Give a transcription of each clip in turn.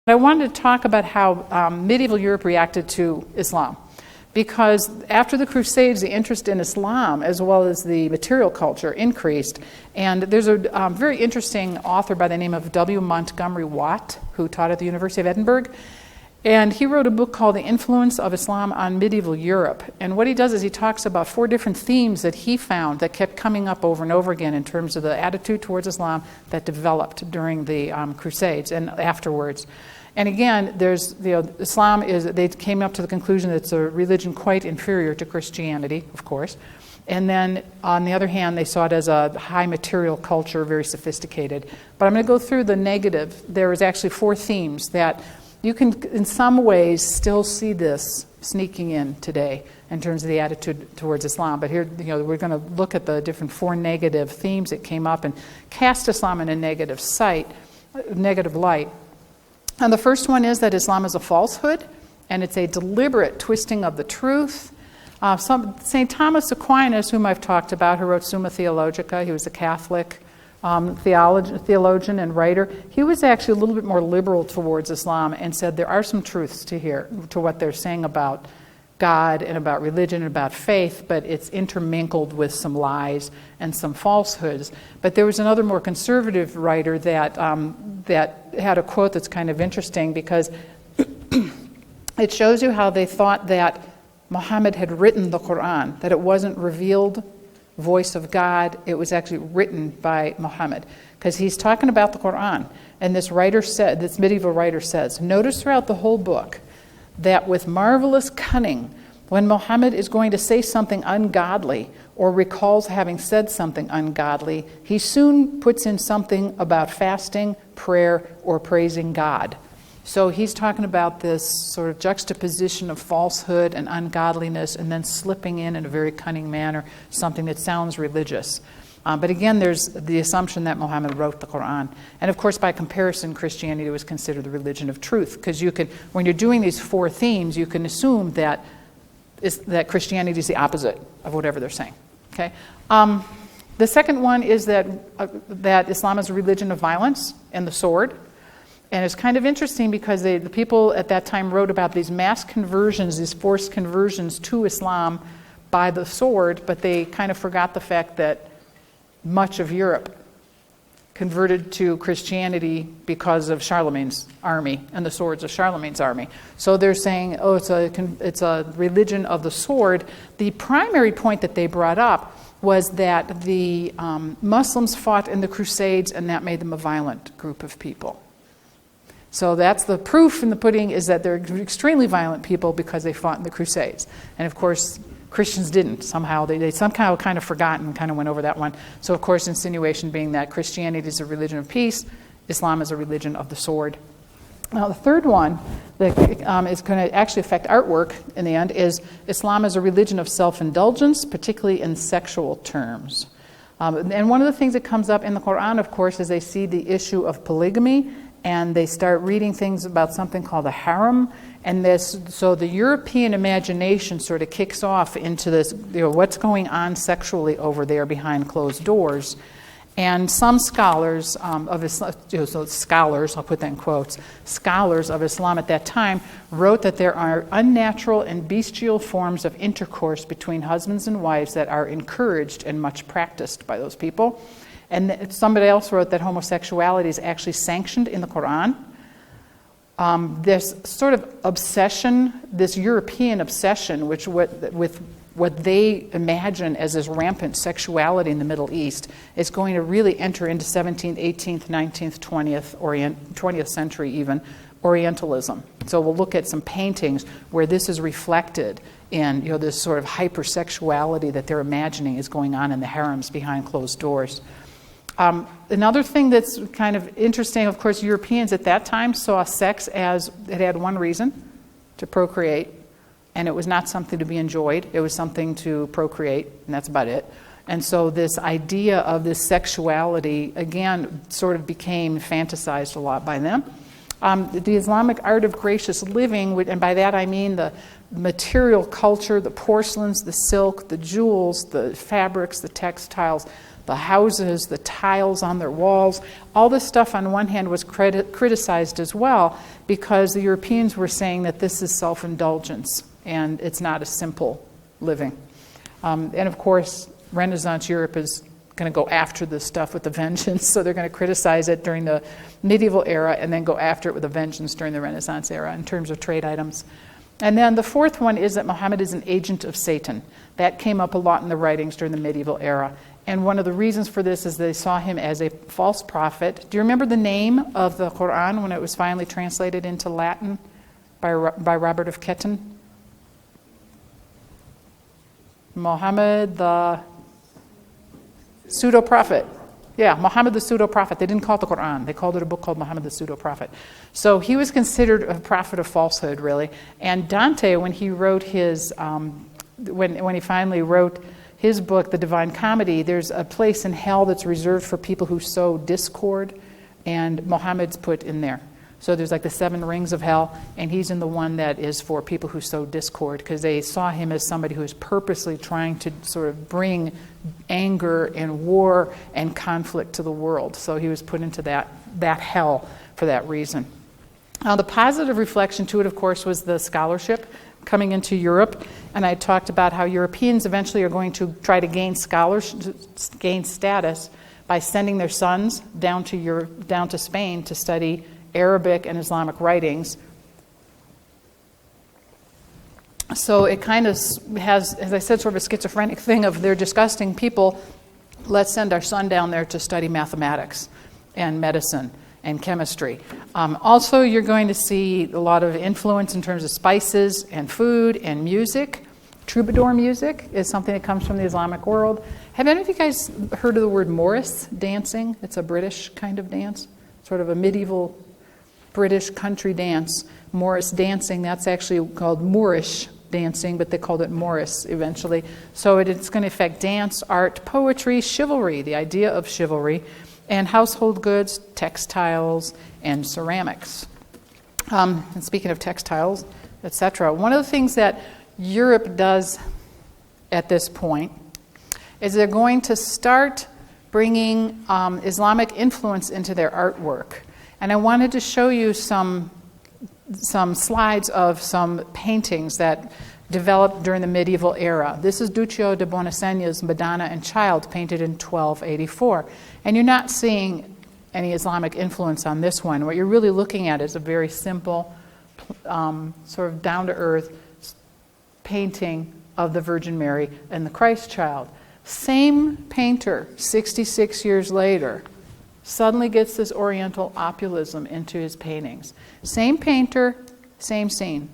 I wanted to talk about how medieval Europe reacted to Islam, because after the Crusades, the interest in Islam, as well as the material culture, increased. And there's a very interesting author by the name of W. Montgomery Watt, who taught at the University of Edinburgh. And he wrote a book called The Influence of Islam on Medieval Europe. And what he does is he talks about 4 different themes that he found that kept coming up over and over again in terms of the attitude towards Islam that developed during the Crusades and afterwards. And again, Islam they came up to the conclusion that it's a religion quite inferior to Christianity, of course. And then, on the other hand, they saw it as a high material culture, very sophisticated. But I'm going to go through the negative. There is actually 4 themes that you can, in some ways, still see this sneaking in today in terms of the attitude towards Islam. But here, we're going to look at the different 4 negative themes that came up and cast Islam in a negative light. And the first one is that Islam is a falsehood, and it's a deliberate twisting of the truth. St. Thomas Aquinas, whom I've talked about, who wrote Summa Theologica, he was a Catholic theologian and writer. He was actually a little bit more liberal towards Islam and said there are some truths to what they're saying about God and about religion and about faith, but it's intermingled with some lies and some falsehoods. But there was another more conservative writer that had a quote that's kind of interesting, because it shows you how they thought that Muhammad had written the Quran, that it wasn't revealed voice of God, it was actually written by Muhammad. Because he's talking about the Quran, and this medieval writer says, notice throughout the whole book that with marvelous cunning, when Muhammad is going to say something ungodly or recalls having said something ungodly, he soon puts in something about fasting, prayer, or praising God. So he's talking about this sort of juxtaposition of falsehood and ungodliness, and then slipping in a very cunning manner something that sounds religious. But again, there's the assumption that Muhammad wrote the Quran. And of course, by comparison, Christianity was considered the religion of truth, because when you're doing these 4 themes, you can assume that Christianity is the opposite of whatever they're saying. Okay. The second one is that Islam is a religion of violence and the sword. And it's kind of interesting because the people at that time wrote about these mass conversions, these forced conversions to Islam by the sword, but they kind of forgot the fact that much of Europe converted to Christianity because of Charlemagne's army and the swords of Charlemagne's army. So they're saying, it's a religion of the sword. The primary point that they brought up was that the Muslims fought in the Crusades, and that made them a violent group of people. So that's the proof in the pudding, is that they're extremely violent people because they fought in the Crusades. And of course, Christians didn't. Somehow they kind of forgot and kind of went over that one. So of course, insinuation being that Christianity is a religion of peace, Islam is a religion of the sword. Now the third one that is going to actually affect artwork in the end is Islam is a religion of self-indulgence, particularly in sexual terms. And one of the things that comes up in the Quran, of course, is they see the issue of polygamy, and they start reading things about something called a harem. And so the European imagination sort of kicks off into this, what's going on sexually over there behind closed doors. And some scholars of Islam, scholars, I'll put that in quotes, scholars of Islam at that time wrote that there are unnatural and bestial forms of intercourse between husbands and wives that are encouraged and much practiced by those people. And somebody else wrote that homosexuality is actually sanctioned in the Quran. This sort of obsession, this European obsession, with what they imagine as this rampant sexuality in the Middle East, is going to really enter into 17th, 18th, 19th, 20th century even, Orientalism. So we'll look at some paintings where this is reflected in this sort of hypersexuality that they're imagining is going on in the harems behind closed doors. Another thing that's kind of interesting, of course, Europeans at that time saw sex as it had one reason, to procreate, and it was not something to be enjoyed. It was something to procreate, and that's about it. And so this idea of this sexuality, again, sort of became fantasized a lot by them. The Islamic art of gracious living, and by that I mean the material culture, the porcelains, the silk, the jewels, the fabrics, the textiles, the houses, the tiles on their walls. All this stuff on one hand was criticized as well because the Europeans were saying that this is self-indulgence and it's not a simple living. And of course, Renaissance Europe is going to go after this stuff with a vengeance, so they're going to criticize it during the medieval era and then go after it with a vengeance during the Renaissance era in terms of trade items. And then the fourth one is that Muhammad is an agent of Satan. That came up a lot in the writings during the medieval era. And one of the reasons for this is they saw him as a false prophet. Do you remember the name of the Quran when it was finally translated into Latin by Robert of Ketton? Muhammad the pseudo-prophet. Yeah, Muhammad the pseudo-prophet. They didn't call it the Quran. They called it a book called Muhammad the pseudo-prophet. So he was considered a prophet of falsehood, really. And Dante, when he wrote his, when he finally wrote his book, The Divine Comedy, there's a place in hell that's reserved for people who sow discord, and Muhammad's put in there. So there's like the 7 rings of hell, and he's in the one that is for people who sow discord, because they saw him as somebody who is purposely trying to sort of bring anger and war and conflict to the world. So he was put into that hell for that reason. The positive reflection to it, of course, was the scholarship coming into Europe, and I talked about how Europeans eventually are going to try to gain status by sending their sons down to Spain to study Arabic and Islamic writings. So it kind of has, as I said, sort of a schizophrenic thing of they're disgusting people. Let's send our son down there to study mathematics and medicine and chemistry. Also, you're going to see a lot of influence in terms of spices and food and music. Troubadour music is something that comes from the Islamic world. Have any of you guys heard of the word Morris dancing? It's a British kind of dance, sort of a medieval British country dance. Morris dancing, that's actually called Moorish dancing, but they called it Morris eventually. So it's going to affect dance, art, poetry, chivalry, the idea of chivalry, and household goods, textiles, and ceramics. And speaking of textiles, etc., one of the things that Europe does at this point is they're going to start bringing Islamic influence into their artwork. And I wanted to show you some slides of some paintings that developed during the medieval era. This is Duccio de Bonasegna's Madonna and Child, painted in 1284. And you're not seeing any Islamic influence on this one. What you're really looking at is a very simple, sort of down-to-earth painting of the Virgin Mary and the Christ child. Same painter, 66 years later, suddenly gets this Oriental opulism into his paintings. Same painter, same scene.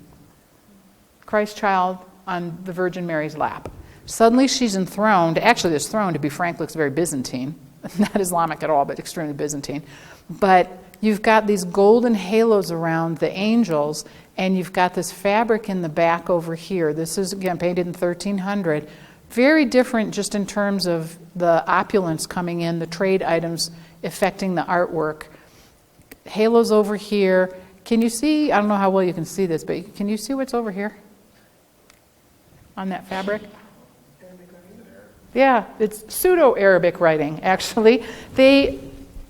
Christ child on the Virgin Mary's lap. Suddenly she's enthroned. Actually, this throne, to be frank, looks very Byzantine. Not Islamic at all, but extremely Byzantine. But you've got these golden halos around the angels, and you've got this fabric in the back over here. This is, again, painted in 1300. Very different just in terms of the opulence coming in, the trade items affecting the artwork. Halos over here. Can you see, I don't know how well you can see this, but can you see what's over here on that fabric? Yeah, it's pseudo-Arabic writing, actually. They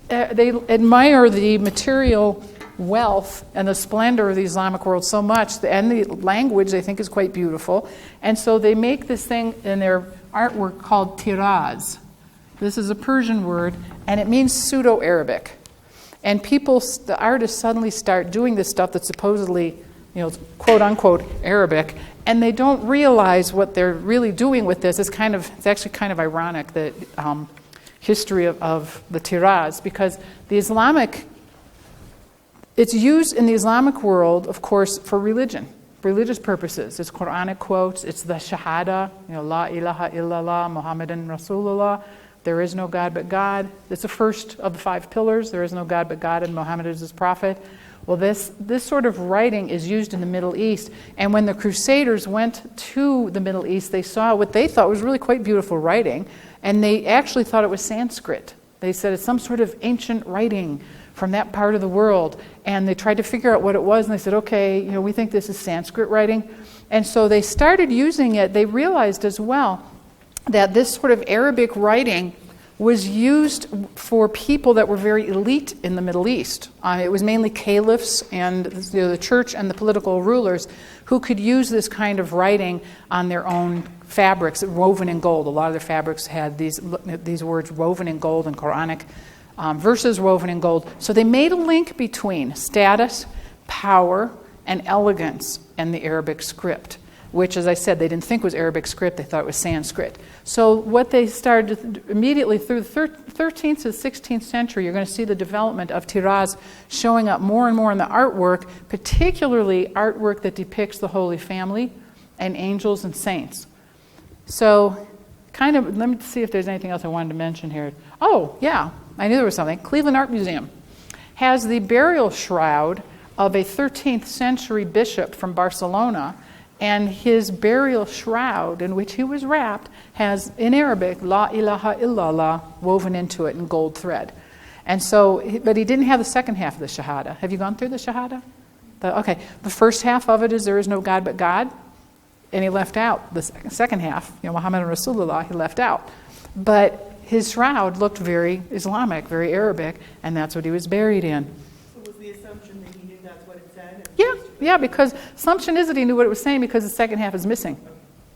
admire the material wealth and the splendor of the Islamic world so much, and the language they think is quite beautiful. And so they make this thing in their artwork called tiraz. This is a Persian word, and it means pseudo-Arabic. And the artists suddenly start doing this stuff that's supposedly, quote-unquote Arabic, and they don't realize what they're really doing with this. It's actually kind of ironic, the history of the tiraz, because the Islamic, it's used in the Islamic world, of course, for religious purposes. It's Quranic quotes, it's the Shahada, La ilaha illallah, Muhammadan Rasulullah, there is no God but God. It's the first of the 5 pillars, there is no God but God, and Muhammad is his prophet. Well, this sort of writing is used in the Middle East, and when the Crusaders went to the Middle East, they saw what they thought was really quite beautiful writing, and they actually thought it was Sanskrit. They said it's some sort of ancient writing from that part of the world, and they tried to figure out what it was, and they said, okay, we think this is Sanskrit writing. And so they started using it. They realized as well that this sort of Arabic writing was used for people that were very elite in the Middle East. It was mainly caliphs and the church and the political rulers who could use this kind of writing on their own fabrics, woven in gold. A lot of their fabrics had these words woven in gold and Quranic verses woven in gold. So they made a link between status, power, and elegance and the Arabic script, which, as I said, they didn't think was Arabic script. They thought it was Sanskrit. So what they started immediately through the 13th to the 16th century, you're going to see the development of tiraz showing up more and more in the artwork, particularly artwork that depicts the Holy Family and angels and saints. So let me see if there's anything else I wanted to mention here. Oh, yeah, I knew there was something. Cleveland Art Museum has the burial shroud of a 13th century bishop from Barcelona, and his burial shroud in which he was wrapped has, in Arabic, La ilaha illallah woven into it in gold thread. And so, but he didn't have the second half of the Shahada. Have you gone through the Shahada? Okay, the first half of it is there is no God but God, and he left out the second half, Muhammad Rasulullah, he left out. But his shroud looked very Islamic, very Arabic, and that's what he was buried in. So was the assumption that he knew that's what it said? Yeah, because assumption is that he knew what it was saying because the second half is missing.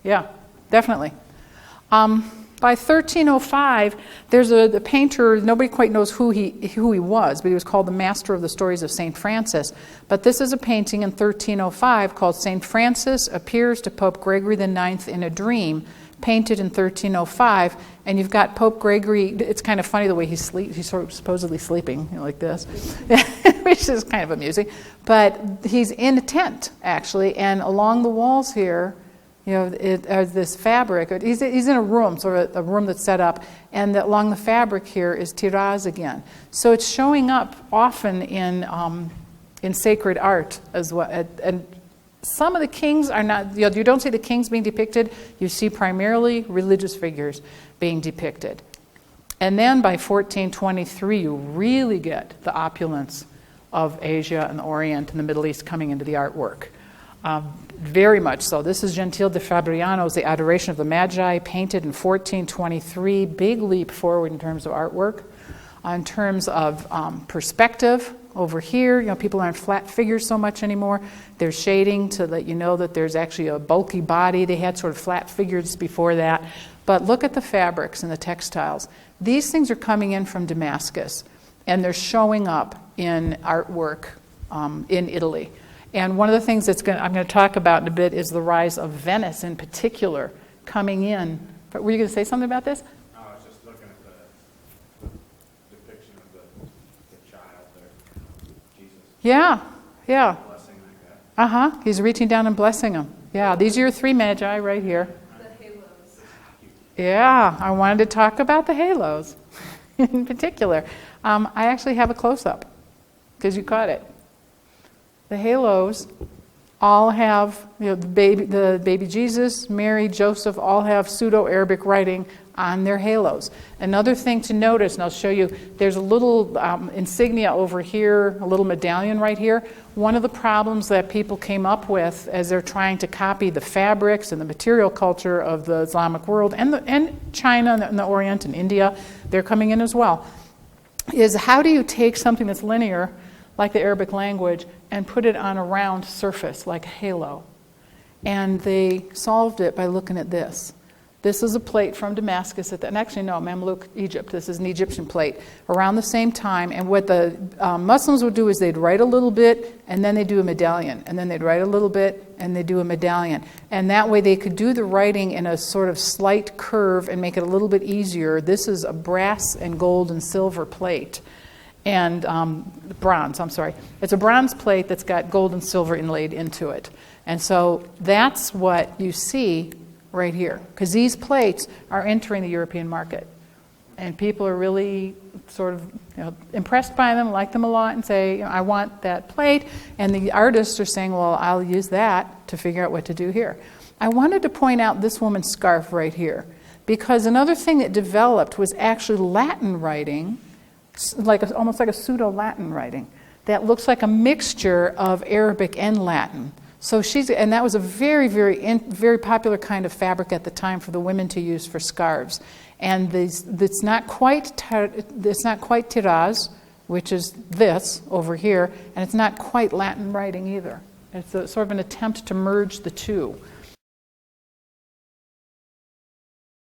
Yeah, definitely. By 1305, there's a painter, nobody quite knows who he was, but he was called the Master of the Stories of St. Francis. But this is a painting in 1305 called St. Francis Appears to Pope Gregory IX in a Dream, painted in 1305. And you've got Pope Gregory, it's kind of funny the way he's sort of supposedly sleeping, like this, which is kind of amusing. But he's in a tent, actually, and along the walls here, this fabric. He's in a room, sort of a room that's set up, and along the fabric here is tiraz again. So it's showing up often in sacred art as well. And some of the kings are not. You don't see the kings being depicted. You see primarily religious figures being depicted. And then by 1423, you really get the opulence of Asia and the Orient and the Middle East coming into the artwork. Very much so. This is Gentile de Fabriano's The Adoration of the Magi, painted in 1423. Big leap forward in terms of artwork. In terms of perspective, over here, people aren't flat figures so much anymore. There's shading to let you know that there's actually a bulky body. They had sort of flat figures before that. But look at the fabrics and the textiles. These things are coming in from Damascus, and they're showing up in artwork in Italy. And one of the things I'm going to talk about in a bit is the rise of Venice in particular coming in. But were you going to say something about this? I was just looking at the depiction of the child there, Jesus. Yeah. Blessing like that. He's reaching down and blessing them. Yeah, these are your three magi right here. The halos. Yeah, I wanted to talk about the halos in particular. I actually have a close-up because you caught it. The halos all have, the baby Jesus, Mary, Joseph, all have Pseudo-Arabic writing on their halos. Another thing to notice, and I'll show you, there's a little insignia over here, a little medallion right here. One of the problems that people came up with as they're trying to copy the fabrics and the material culture of the Islamic world and China and the Orient and India, they're coming in as well, is how do you take something that's linear, like the Arabic language, and put it on a round surface like a halo. And they solved it by looking at this. This is a plate from Damascus, Mamluk, Egypt. This is an Egyptian plate around the same time. And what the Muslims would do is they'd write a little bit, and then they'd do a medallion. And then they'd write a little bit, and they'd do a medallion. And that way they could do the writing in a sort of slight curve and make it a little bit easier. This is a brass and gold and silver plate. And bronze, It's a bronze plate that's got gold and silver inlaid into it. And so that's what you see right here. Because these plates are entering the European market. And people are really sort of impressed by them, like them a lot, and say, I want that plate. And the artists are saying, well, I'll use that to figure out what to do here. I wanted to point out this woman's scarf right here. Because another thing that developed was actually Latin writing, almost like a pseudo-Latin writing that looks like a mixture of Arabic and Latin. So and that was a very, very popular kind of fabric at the time for the women to use for scarves. And it's not quite tiraz, which is this over here, and it's not quite Latin writing either. It's sort of an attempt to merge the two.